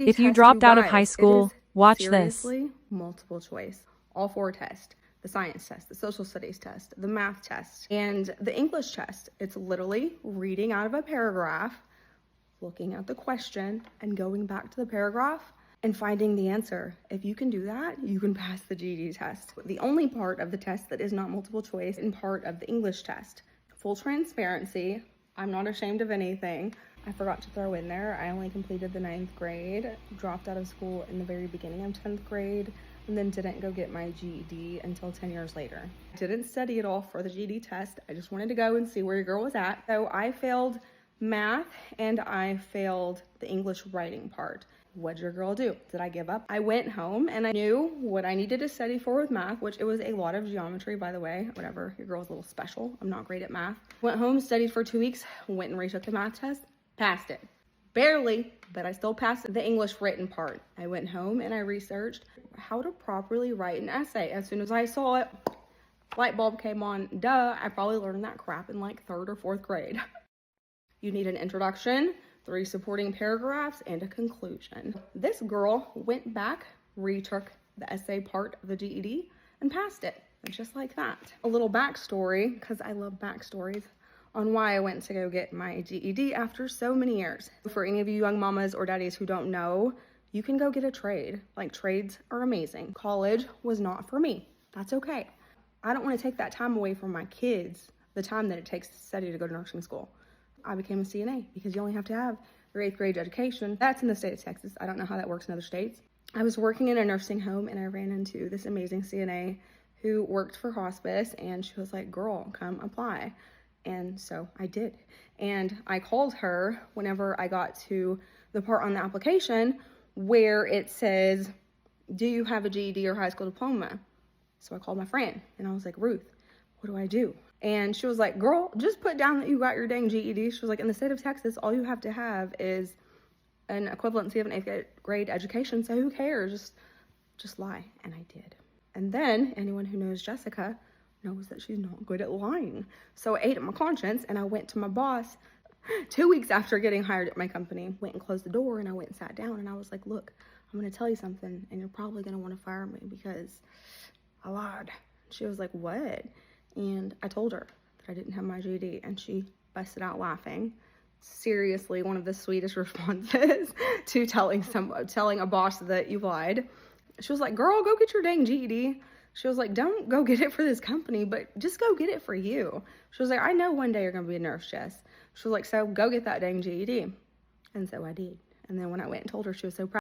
If you test, dropped you out of high guys, it is school, watch this. seriously multiple choice. All four tests: the science test, the social studies test, the math test, and the English test. It's literally reading out of a paragraph, looking at the question, and going back to the paragraph and finding the answer. If you can do that, you can pass the GED test. The only part of the test that is not multiple choice and part of the English test. Full transparency, I'm not ashamed of anything. I forgot to throw in there, I only completed the 9th grade, dropped out of school in the very beginning of 10th grade, and then didn't go get my GED until 10 years later. I didn't study at all for the GED test. I just wanted to go and see where your girl was at. So I failed math and I failed the English writing part. What'd your girl do? Did I give up? I went home and I knew what I needed to study for with math, which it was a lot of geometry, by the way. Whatever, your girl's a little special. I'm not great at math. Went home, studied for 2 weeks, went and retook the math test, passed it. Barely, but I still passed the English written part. I went home and I researched how to properly write an essay. As soon as I saw it, light bulb came on. Duh, I probably learned that crap in like 3rd or 4th grade. You need an introduction, 3 supporting paragraphs, and a conclusion. This girl went back, retook the essay part of the GED, and passed it, just like that. A little backstory, because I love backstories, on why I went to go get my GED after so many years. For any of you young mamas or daddies who don't know, you can go get a trade. Like, trades are amazing. College was not for me. That's okay. I don't want to take that time away from my kids, the time that it takes to study to go to nursing school. I became a CNA because you only have to have your 8th grade education. That's in the state of Texas. I don't know how that works in other states. I was working in a nursing home and I ran into this amazing CNA who worked for hospice, and she was like, girl, come apply. And so I did. And I called her whenever I got to the part on the application where it says, do you have a GED or high school diploma? So I called my friend and I was like, Ruth, what do I do? And she was like, girl, just put down that you got your dang GED. She was like, in the state of Texas, all you have to have is an equivalency of an 8th grade education. So who cares? Just lie. And I did. And then anyone who knows Jessica knows that she's not good at lying. So I ate at my conscience and I went to my boss 2 weeks after getting hired at my company, went and closed the door, and I went and sat down and I was like, look, I'm going to tell you something and you're probably going to want to fire me because I lied. She was like, what? And I told her that I didn't have my GED, and she busted out laughing. Seriously, one of the sweetest responses to telling a boss that you lied. She was like, girl, go get your dang GED. She was like, don't go get it for this company, but just go get it for you. She was like, I know one day you're going to be a nurse, Jess. She was like, so go get that dang GED. And so I did. And then when I went and told her, she was so proud.